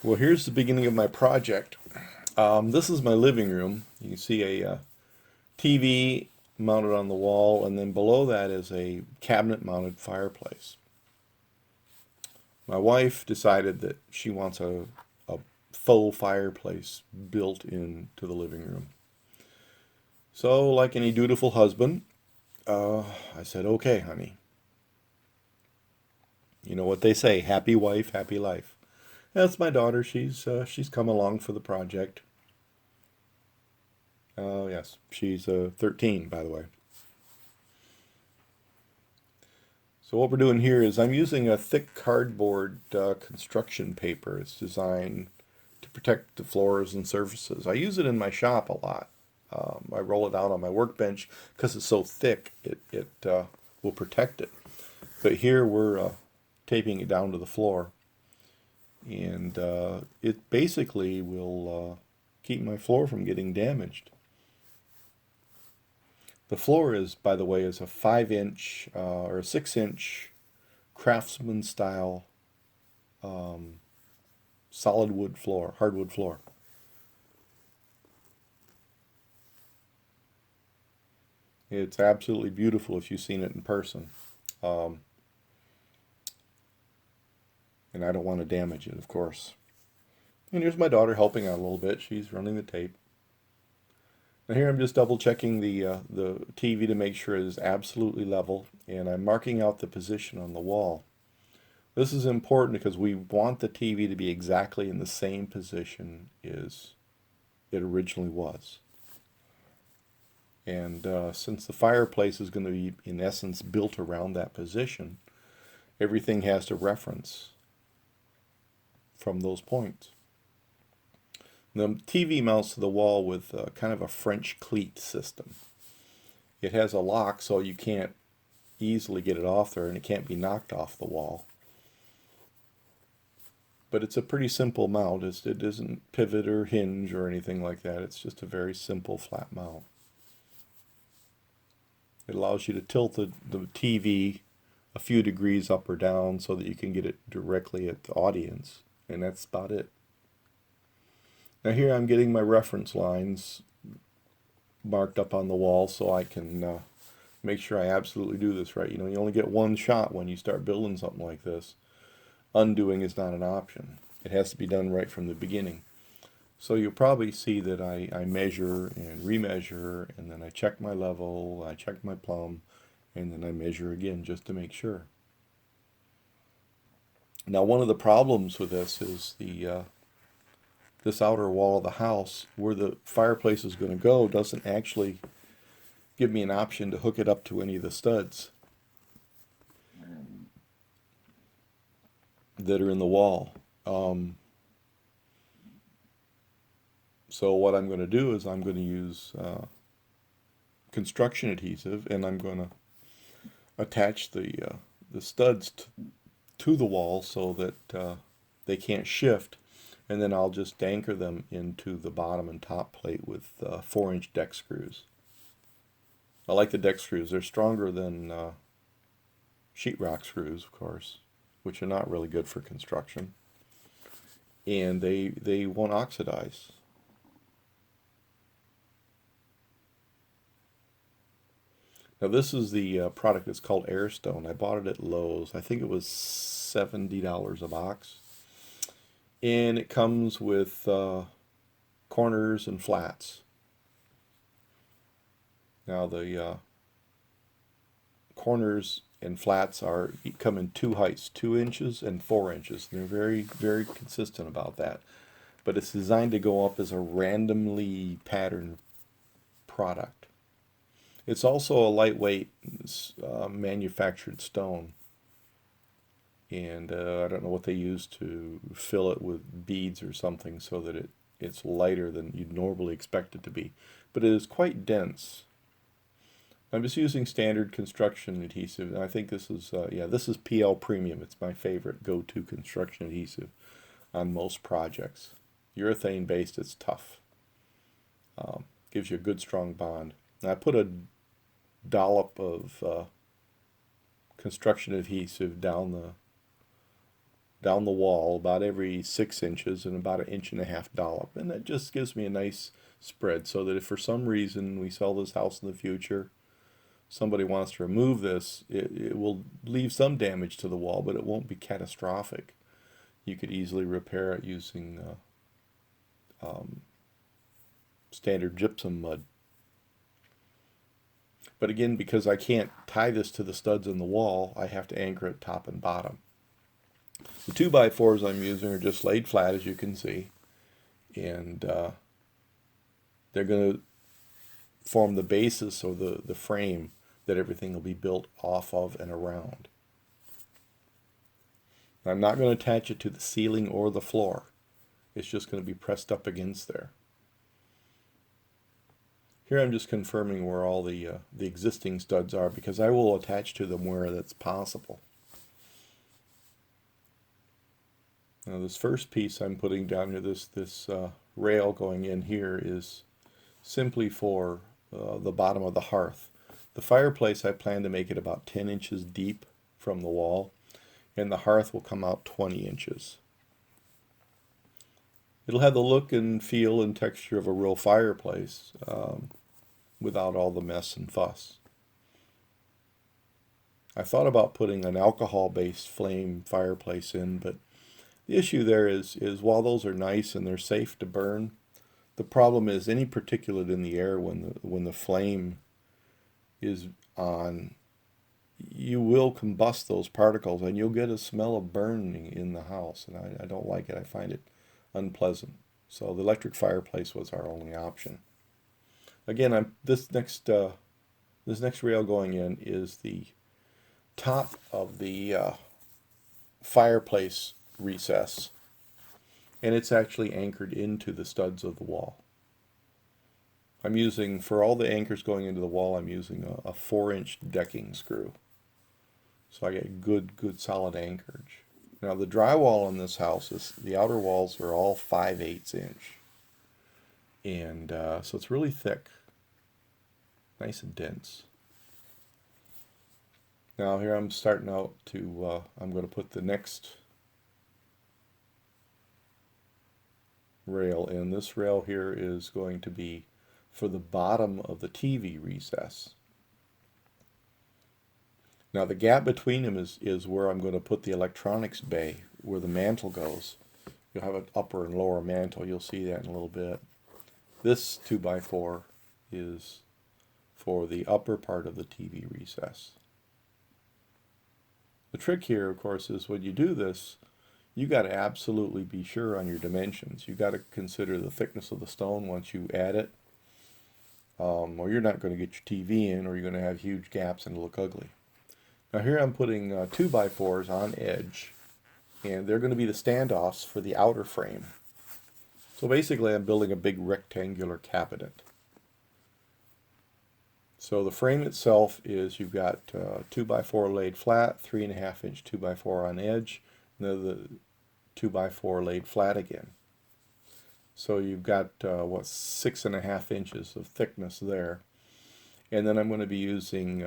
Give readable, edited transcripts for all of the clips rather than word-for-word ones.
Well, here's the beginning of my project. This is my living room. You can see a TV mounted on the wall, and then below that is a cabinet-mounted fireplace. My wife decided that she wants a faux fireplace built into the living room. So, like any dutiful husband, I said, okay, honey. You know what they say, happy wife, happy life. That's my daughter. She's come along for the project. Yes, she's 13, by the way. So what we're doing here is I'm using a thick cardboard construction paper. It's designed to protect the floors and surfaces. I use it in my shop a lot. I roll it out on my workbench because it's so thick, it will protect it. But here we're taping it down to the floor. And it basically will keep my floor from getting damaged. The floor is, by the way, is a 5-inch or a 6-inch craftsman style solid wood floor, hardwood floor. It's absolutely beautiful if you've seen it in person. And I don't want to damage it, of course. And here's my daughter helping out a little bit. She's running the tape. Now here I'm just double checking the TV to make sure it is absolutely level, and I'm marking out the position on the wall. This is important because we want the TV to be exactly in the same position as it originally was. And since the fireplace is going to be, in essence, built around that position, everything has to reference from those points. The TV mounts to the wall with kind of a French cleat system. It has a lock so you can't easily get it off there, and it can't be knocked off the wall. But it's a pretty simple mount. It doesn't pivot or hinge or anything like that. It's just a very simple flat mount. It allows you to tilt the TV a few degrees up or down so that you can get it directly at the audience, and that's about it. Now here I'm getting my reference lines marked up on the wall so I can make sure I absolutely do this right. You know, you only get one shot when you start building something like this. Undoing is not an option. It has to be done right from the beginning. So you'll probably see that I measure and remeasure, and then I check my level, I check my plumb, and then I measure again just to make sure. Now one of the problems with this is this outer wall of the house, where the fireplace is going to go, doesn't actually give me an option to hook it up to any of the studs that are in the wall. So what I'm going to do is I'm going to use construction adhesive, and I'm going to attach the studs to the wall so that they can't shift, and then I'll just anchor them into the bottom and top plate with 4-inch deck screws. I like the deck screws. They're stronger than sheetrock screws, of course, which are not really good for construction, and they won't oxidize. Now this is the product that's called Airstone. I bought it at Lowe's. I think it was $70 a box. And it comes with corners and flats. Now the corners and flats come in two heights, 2 inches and 4 inches. They're very, very consistent about that. But it's designed to go up as a randomly patterned product. It's also a lightweight manufactured stone. And I don't know what they use to fill it with beads or something so that it's lighter than you'd normally expect it to be. But it is quite dense. I'm just using standard construction adhesive, and I think this is, this is PL Premium. It's my favorite go-to construction adhesive on most projects. Urethane-based, it's tough. Gives you a good, strong bond. Now, I put a dollop of construction adhesive down the wall about every 6 inches and about 1.5 inch dollop, and that just gives me a nice spread so that if for some reason we sell this house in the future, somebody wants to remove this, it will leave some damage to the wall, but it won't be catastrophic. You could easily repair it using standard gypsum mud. But again, because I can't tie this to the studs in the wall, I have to anchor it top and bottom. The 2x4s I'm using are just laid flat, as you can see, and they're going to form the basis or the frame that everything will be built off of and around. I'm not going to attach it to the ceiling or the floor. It's just going to be pressed up against there. Here I'm just confirming where all the existing studs are, because I will attach to them where that's possible. Now this first piece I'm putting down here, this rail going in here, is simply for the bottom of the hearth. The fireplace, I plan to make it about 10 inches deep from the wall, and the hearth will come out 20 inches. It'll have the look and feel and texture of a real fireplace without all the mess and fuss. I thought about putting an alcohol-based flame fireplace in, but the issue there is while those are nice and they're safe to burn, the problem is any particulate in the air when the flame is on, you will combust those particles and you'll get a smell of burning in the house, and I don't like it. I find it unpleasant. So the electric fireplace was our only option. Again, this next rail going in is the top of the fireplace recess, and it's actually anchored into the studs of the wall. I'm using, for all the anchors going into the wall, I'm using a 4-inch decking screw, so I get good solid anchorage. Now the drywall in this house the outer walls are all 5/8 inch, and so it's really thick, nice and dense. Now here I'm starting out to I'm going to put the next rail in. This rail here is going to be for the bottom of the TV recess. Now the gap between them is where I'm going to put the electronics bay, where the mantle goes. You'll have an upper and lower mantle. You'll see that in a little bit. This 2x4 is for the upper part of the TV recess. The trick here, of course, is when you do this, you got to absolutely be sure on your dimensions. You got to consider the thickness of the stone once you add it, or you're not going to get your TV in, or you're going to have huge gaps and look ugly. Now here I'm putting 2x4s on edge, and they're going to be the standoffs for the outer frame. So basically I'm building a big rectangular cabinet. So the frame itself is, you've got 2x4 laid flat, 3.5 inch 2x4 on edge, and then the 2x4 laid flat again. So you've got 6.5 inches of thickness there. And then I'm going to be using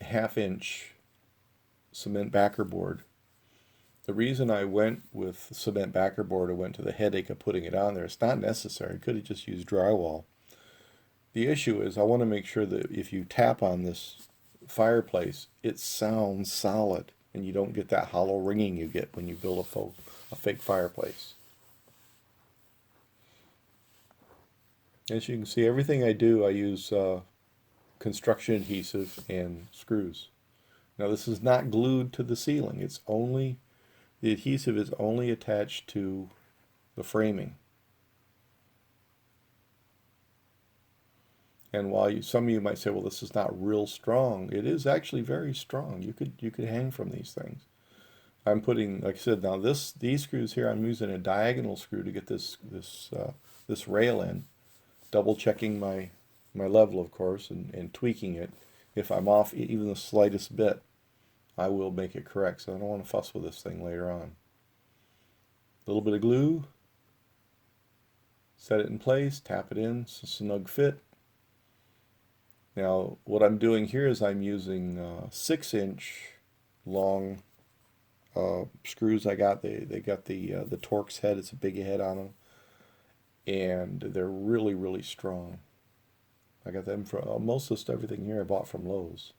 1/2 inch cement backer board. The reason I went with cement backer board, I went to the headache of putting it on there. It's not necessary. Could have just used drywall. The issue is I want to make sure that if you tap on this fireplace, it sounds solid and you don't get that hollow ringing you get when you build a fake fireplace. As you can see, everything I do, I use construction adhesive and screws. Now this is not glued to the ceiling. The adhesive is only attached to the framing. And while some of you might say, well, this is not real strong, it is actually very strong. You could hang from these things. I'm putting, like I said, now these screws here, I'm using a diagonal screw to get this rail in, double checking my level, of course, and tweaking it. If I'm off even the slightest bit, I will make it correct. So I don't want to fuss with this thing later on. A little bit of glue, set it in place, tap it in, it's a snug fit. Now, what I'm doing here is I'm using 6-inch long screws I got. They got the Torx head. It's a big head on them, and they're really, really strong. I got them from most of everything here I bought from Lowe's.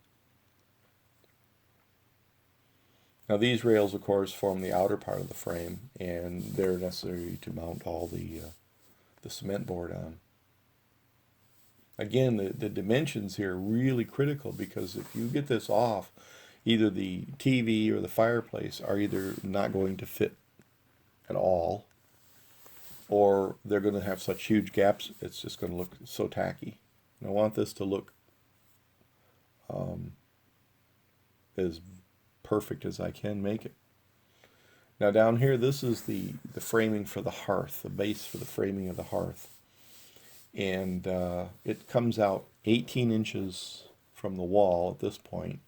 Now these rails, of course, form the outer part of the frame, and they're necessary to mount all the cement board on. Again, the dimensions here are really critical, because if you get this off, either the TV or the fireplace are either not going to fit at all, or they're going to have such huge gaps, it's just going to look so tacky. And I want this to look as perfect as I can make it. Now down here, this is the framing for the hearth, the base for the framing of the hearth. And it comes out 18 inches from the wall at this point.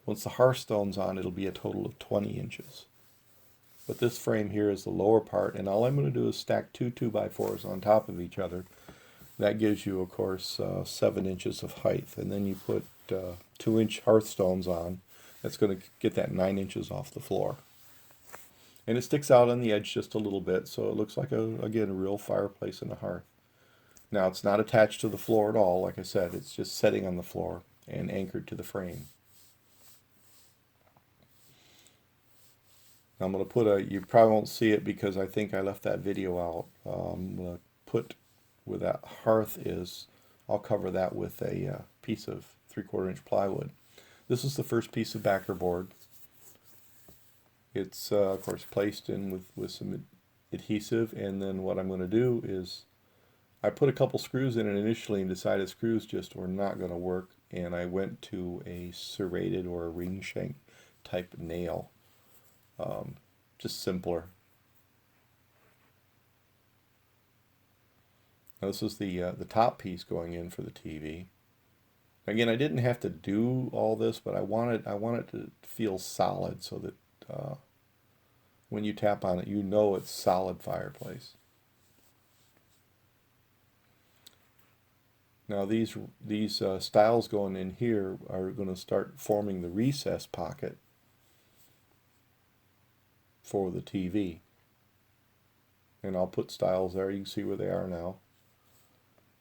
Once the hearthstone's on, it'll be a total of 20 inches. But this frame here is the lower part, and all I'm going to do is stack two 2x4s on top of each other. That gives you, of course, 7 inches of height. And then you put 2-inch hearthstones on. That's going to get that 9 inches off the floor. And it sticks out on the edge just a little bit, so it looks like, again, a real fireplace and a hearth. Now, it's not attached to the floor at all. Like I said, it's just setting on the floor and anchored to the frame. Now, I'm going to put you probably won't see it because I think I left that video out. I'm going to put where that hearth is, I'll cover that with a piece of 3/4 inch plywood. This is the first piece of backer board. It's, of course, placed in with some adhesive, and then what I'm going to do is I put a couple screws in it initially and decided screws just were not going to work, and I went to a serrated or a ring shank type nail. Just simpler. Now this is the top piece going in for the TV. Again, I didn't have to do all this, but I want it to feel solid, so that when you tap on it, you know it's solid fireplace. Now these stiles going in here are going to start forming the recess pocket for the TV. And I'll put stiles there. You can see where they are now.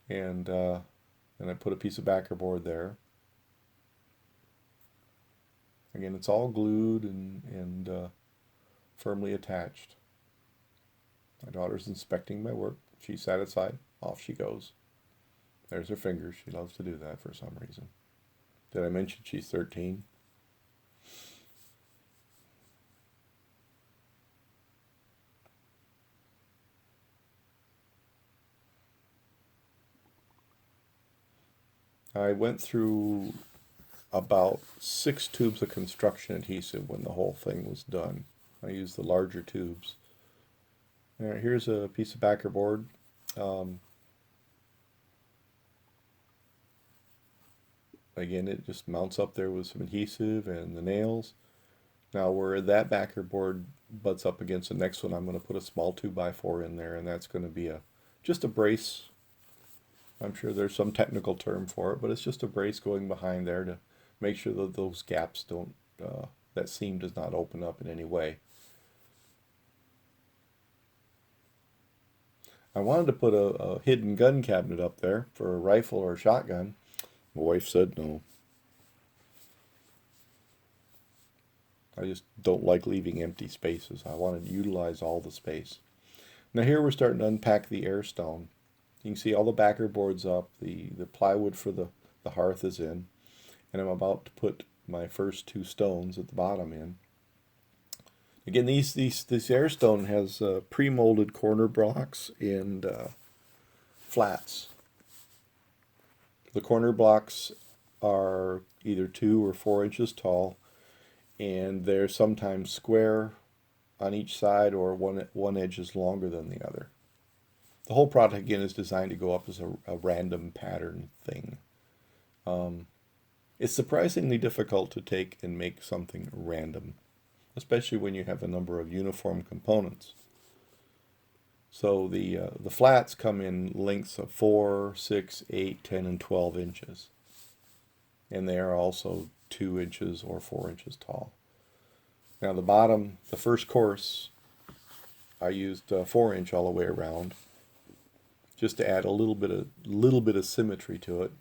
And I put a piece of backer board there. Again, it's all glued and firmly attached. My daughter's inspecting my work. She's satisfied. Off she goes. There's her fingers. She loves to do that for some reason. Did I mention she's 13? I went through about 6 tubes of construction adhesive when the whole thing was done. I used the larger tubes. All right, here's a piece of backer board. Again, it just mounts up there with some adhesive and the nails. Now where that backer board butts up against the next one, I'm going to put a small 2x4 in there, and that's going to be just a brace. I'm sure there's some technical term for it, but it's just a brace going behind there to make sure that those gaps don't, that seam does not open up in any way. I wanted to put a hidden gun cabinet up there for a rifle or a shotgun. My wife said no. I just don't like leaving empty spaces. I want to utilize all the space. Now here we're starting to unpack the Air Stone. You can see all the backer boards up, the plywood for the hearth is in, and I'm about to put my first 2 stones at the bottom in. Again, this Airstone has pre-molded corner blocks and flats. The corner blocks are either 2 or 4 inches tall, and they're sometimes square on each side, or one edge is longer than the other. The whole product, again, is designed to go up as a random pattern thing. It's surprisingly difficult to take and make something random, especially when you have a number of uniform components. So the flats come in lengths of 4, 6, 8, 10, and 12 inches. And they are also 2 inches or 4 inches tall. Now the bottom, the first course, I used 4-inch all the way around, just to add a little bit of symmetry to it.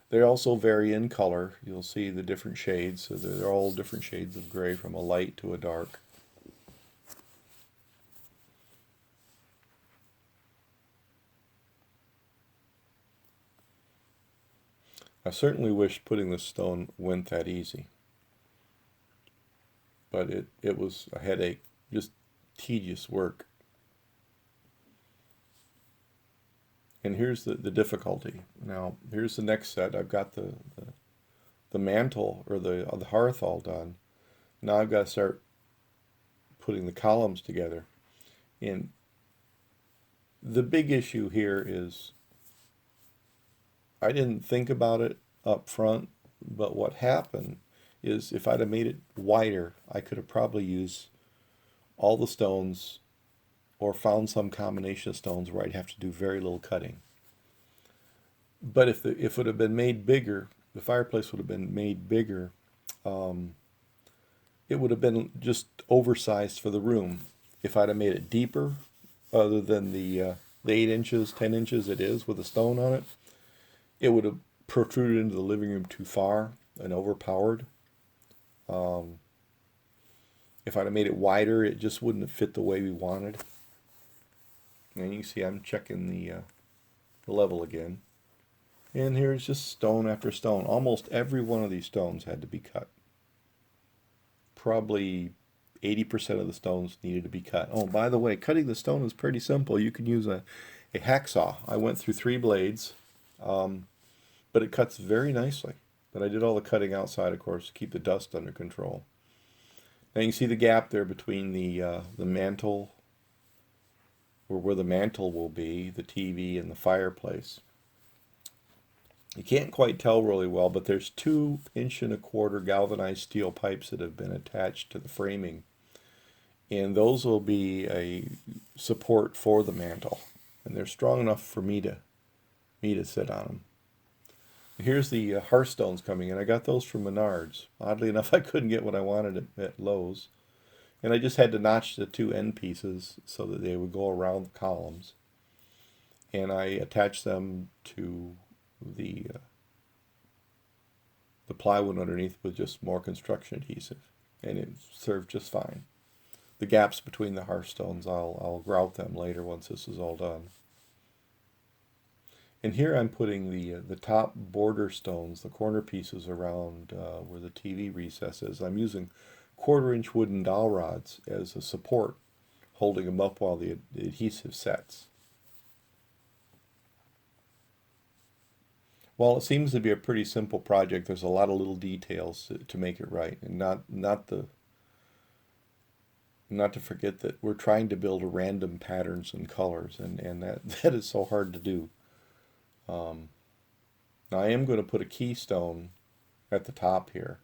They also vary in color. You'll see the different shades. So they're all different shades of gray, from a light to a dark. I certainly wish putting this stone went that easy, but it was a headache, just tedious work. And here's the difficulty. Now, here's the next set. I've got the mantle, or the hearth, all done. Now I've got to start putting the columns together. And the big issue here is I didn't think about it up front, but what happened is if I'd have made it wider, I could have probably used all the stones or found some combination of stones where I'd have to do very little cutting. But if it would have been made bigger, the fireplace would have been made bigger, it would have been just oversized for the room. If I'd have made it deeper, other than the 8 inches, 10 inches it is with a stone on it, it would have protruded into the living room too far and overpowered. If I'd have made it wider, it just wouldn't have fit the way we wanted. And you can see I'm checking the level again. And here's just stone after stone. Almost every one of these stones had to be cut. Probably 80% of the stones needed to be cut. Oh, by the way, cutting the stone is pretty simple. You can use a hacksaw. I went through 3 blades, but it cuts very nicely. But I did all the cutting outside, of course, to keep the dust under control. Now you can see the gap there between the mantle, or where the mantle will be, the TV, and the fireplace. You can't quite tell really well, but there's 2-1/4 galvanized steel pipes that have been attached to the framing. And those will be a support for the mantle. And they're strong enough for me to sit on them. Here's the hearthstones coming in. I got those from Menards. Oddly enough, I couldn't get what I wanted at Lowe's. And I just had to notch the 2 end pieces so that they would go around the columns. And I attached them to the plywood underneath with just more construction adhesive, and it served just fine. The gaps between the hearthstones, I'll grout them later once this is all done. And here I'm putting the top border stones, the corner pieces around where the TV recess is. I'm using 1/4-inch wooden dowel rods as a support, holding them up while the adhesive sets. While it seems to be a pretty simple project, there's a lot of little details to make it right, and not to forget that we're trying to build random patterns and colors, and that is so hard to do. Now I am going to put a keystone at the top here.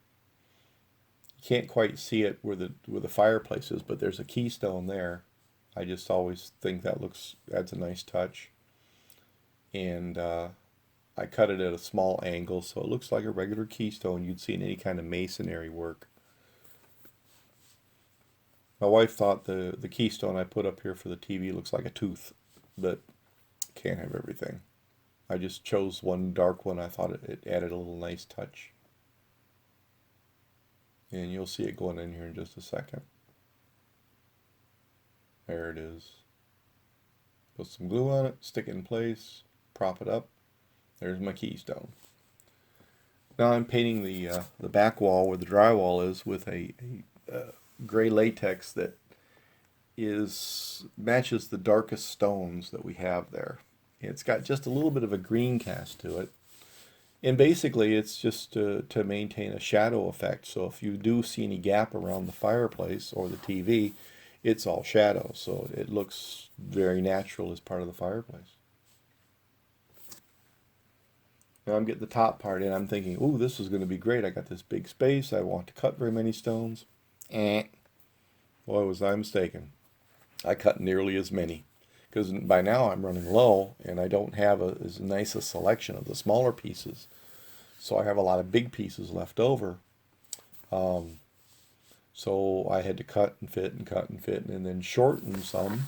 You can't quite see it where the fireplace is, but there's a keystone there. I just always think that adds a nice touch. And I cut it at a small angle so it looks like a regular keystone you'd see in any kind of masonry work. My wife thought the keystone I put up here for the TV looks like a tooth, but can't have everything. I just chose one dark one. I thought it added a little nice touch. And you'll see it going in here in just a second. There it is. Put some glue on it, stick it in place, prop it up. There's my keystone. Now I'm painting the back wall where the drywall is with a gray latex that matches the darkest stones that we have there. It's got just a little bit of a green cast to it. And basically it's just to maintain a shadow effect. So if you do see any gap around the fireplace or the TV, it's all shadow. So it looks very natural as part of the fireplace. Now I'm getting the top part in. I'm thinking, ooh, this is going to be great. I got this big space. I want to cut very many stones. Boy, was I mistaken. I cut nearly as many. because by now I'm running low and I don't have as nice a selection of the smaller pieces. So I have a lot of big pieces left over. So I had to cut and fit and cut and fit and then shorten some.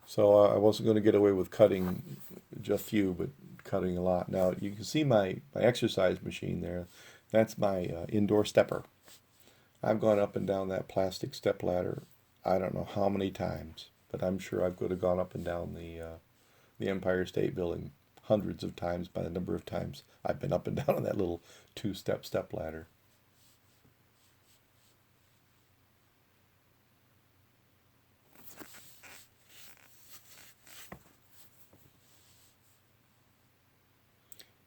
So I wasn't going to get away with cutting just a few, but cutting a lot. Now you can see my exercise machine there. That's my indoor stepper. I've gone up and down that plastic step ladder, I don't know how many times, but I'm sure I could have gone up and down the Empire State Building hundreds of times by the number of times I've been up and down on that little two-step step ladder.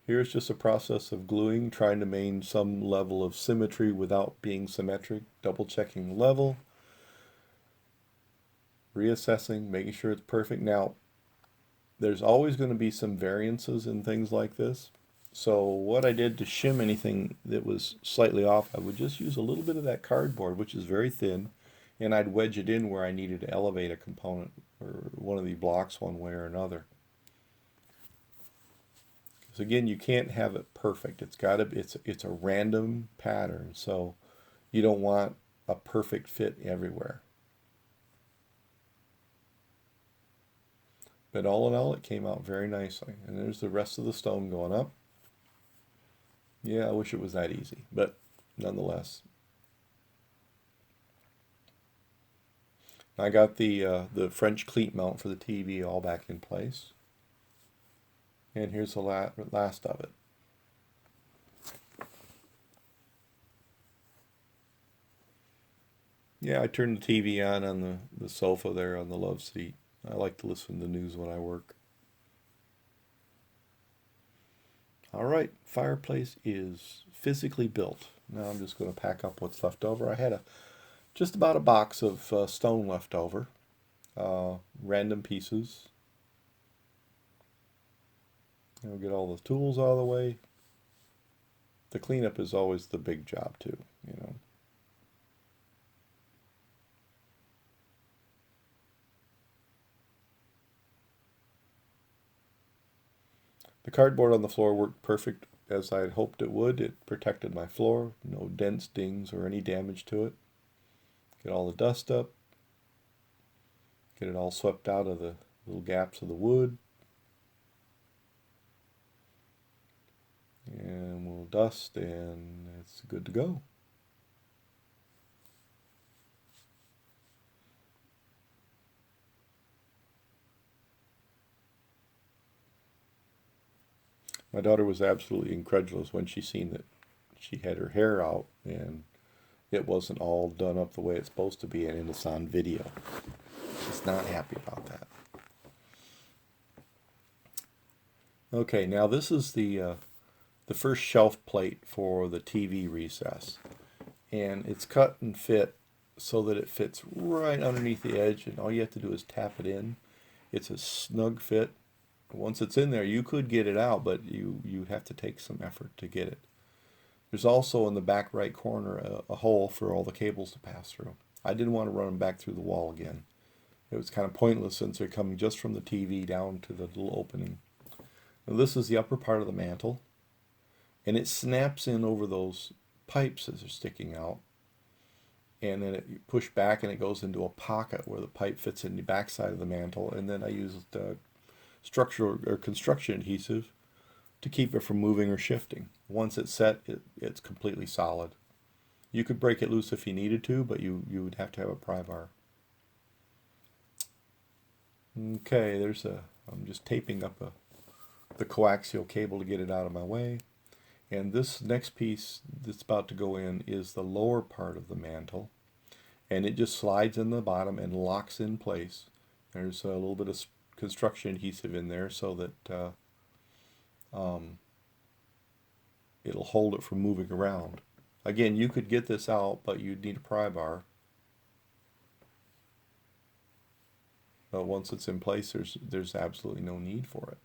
Here's just a process of gluing, trying to maintain some level of symmetry without being symmetric, double checking level, reassessing, making sure it's perfect. Now, there's always going to be some variances in things like this. So what I did to shim anything that was slightly off, I would just use a little bit of that cardboard, which is very thin, and I'd wedge it in where I needed to elevate a component or one of the blocks one way or another. Because again, you can't have it perfect. It's a random pattern, so you don't want a perfect fit everywhere. But all in all, it came out very nicely. And there's the rest of the stone going up. Yeah, I wish it was that easy, but nonetheless. I got the French cleat mount for the TV all back in place. And here's the last of it. Yeah, I turned the TV on the sofa there on the love seat. I like to listen to the news when I work. All right, fireplace is physically built. Now I'm just going to pack up what's left over. I had just about a box of stone left over, random pieces. I'll get all the tools out of the way. The cleanup is always the big job too, you know. The cardboard on the floor worked perfect as I had hoped it would. It protected my floor, no dents, dings, or any damage to it. Get all the dust up, get it all swept out of the little gaps of the wood. And we'll dust and it's good to go. My daughter was absolutely incredulous when she seen that she had her hair out and it wasn't all done up the way it's supposed to be and it's on video. She's not happy about that. Okay, now this is the first shelf plate for the TV recess. And it's cut and fit so that it fits right underneath the edge and all you have to do is tap it in. It's a snug fit. Once it's in there, you could get it out, but you have to take some effort to get it. There's also in the back right corner a hole for all the cables to pass through. I didn't want to run them back through the wall again. It was kind of pointless since they're coming just from the TV down to the little opening. Now this is the upper part of the mantle, and it snaps in over those pipes as they're sticking out. And then you push back and it goes into a pocket where the pipe fits in the back side of the mantle. And then I used structural or construction adhesive to keep it from moving or shifting. Once it's set, it's completely solid. You could break it loose if you needed to, but you would have to have a pry bar. Okay, I'm just taping up the coaxial cable to get it out of my way. And this next piece that's about to go in is the lower part of the mantle. And it just slides in the bottom and locks in place. There's a little bit of construction adhesive in there so that it'll hold it from moving around. Again, you could get this out, but you'd need a pry bar. But once it's in place, there's absolutely no need for it.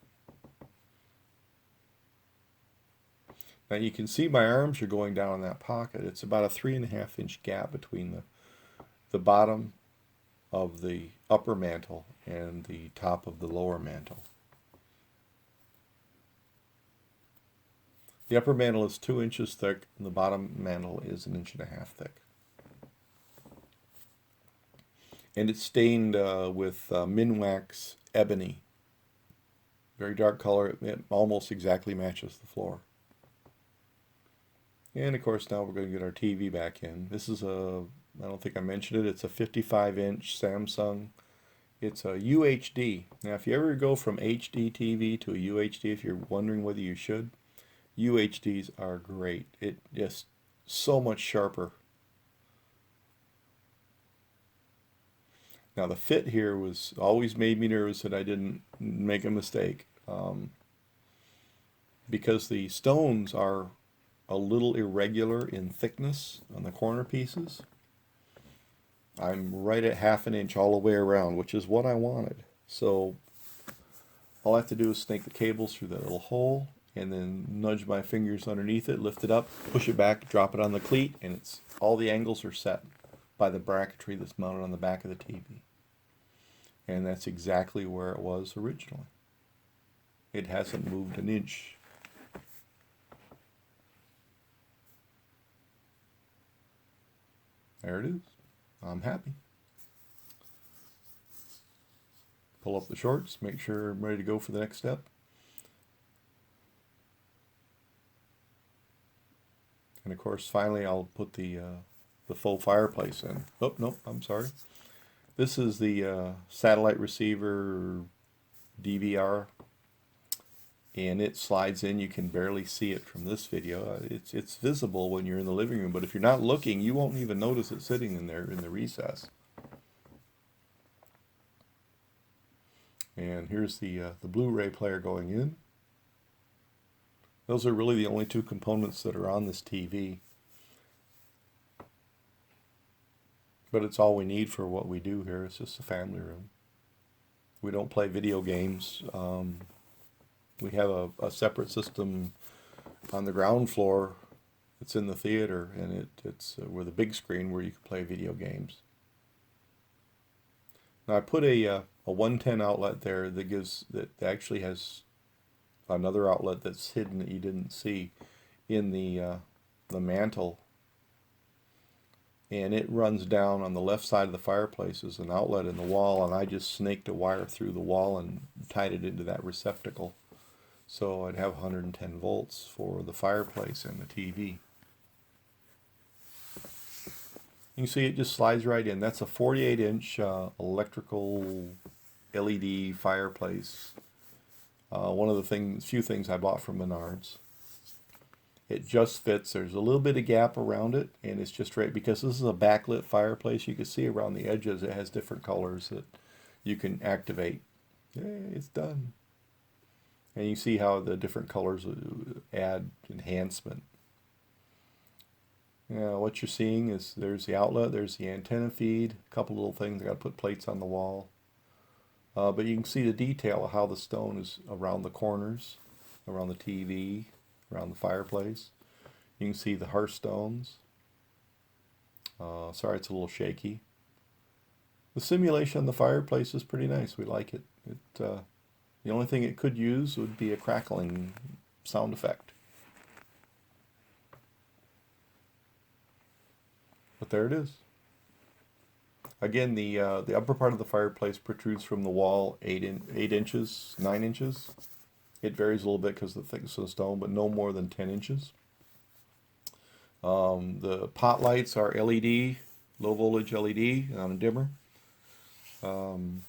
Now you can see my arms are going down in that pocket. It's about a 3.5 inch gap between the bottom of the upper mantle and the top of the lower mantle. The upper mantle is 2 inches thick, and the bottom mantle is 1.5 inches thick. And it's stained with Minwax ebony. Very dark color. It almost exactly matches the floor. And of course now we're going to get our TV back in. This is a, I don't think I mentioned it, it's a 55-inch Samsung. It's a UHD. Now if you ever go from HD TV to a UHD, if you're wondering whether you should, UHDs are great. It just so much sharper. Now the fit here was always made me nervous that I didn't make a mistake, because the stones are a little irregular in thickness on the corner pieces. I'm right at 1/2 inch all the way around, which is what I wanted. So all I have to do is snake the cables through that little hole and then nudge my fingers underneath it, lift it up, push it back, drop it on the cleat, and it's all the angles are set by the bracketry that's mounted on the back of the TV. And that's exactly where it was originally. It hasn't moved an inch. There it is. I'm happy. Pull up the shorts, make sure I'm ready to go for the next step. And of course, finally, I'll put the faux fireplace in. Oh, nope, I'm sorry. This is the satellite receiver DVR, and it slides in. You can barely see it from this video. It's visible when you're in the living room, but if you're not looking, you won't even notice it sitting in there in the recess. And here's the Blu-ray player going in. Those are really the only two components that are on this TV. But it's all we need for what we do here. It's just a family room. We don't play video games. We have a separate system on the ground floor. It's in the theater, and it's with a big screen where you can play video games. Now I put a 110 outlet there that actually has another outlet that's hidden that you didn't see in the mantle. And it runs down on the left side of the fireplace as an outlet in the wall, and I just snaked a wire through the wall and tied it into that receptacle. So I'd have 110 volts for the fireplace and the TV. You can see it just slides right in. That's a 48-inch electrical LED fireplace. One of the few things I bought from Menards. It just fits. There's a little bit of gap around it, and it's just right because this is a backlit fireplace. You can see around the edges it has different colors that you can activate. Yeah, it's done. And you see how the different colors add enhancement. Yeah, what you're seeing is there's the outlet, there's the antenna feed, a couple little things. I got to put plates on the wall. But you can see the detail of how the stone is around the corners, around the TV, around the fireplace. You can see the hearthstones. Sorry, it's a little shaky. The simulation on the fireplace is pretty nice. We like it. The only thing it could use would be a crackling sound effect. But there it is. Again, the upper part of the fireplace protrudes from the wall 8 inches, 9 inches. It varies a little bit because of the thickness of the stone, but no more than 10 inches. The pot lights are LED, low voltage LED on a dimmer. And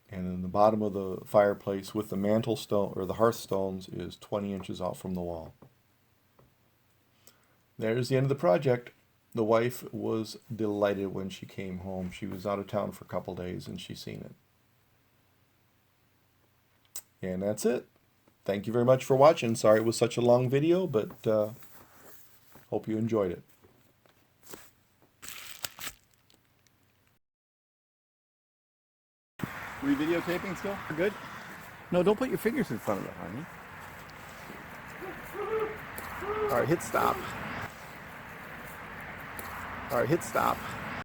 then the bottom of the fireplace with the mantle stone or the hearth stones is 20 inches out from the wall. There's the end of the project. The wife was delighted when she came home. She was out of town for a couple days and she's seen it. And that's it. Thank you very much for watching. Sorry it was such a long video, but hope you enjoyed it. Were you videotaping still? Good? No, don't put your fingers in front of it, honey. All right, hit stop. All right, hit stop.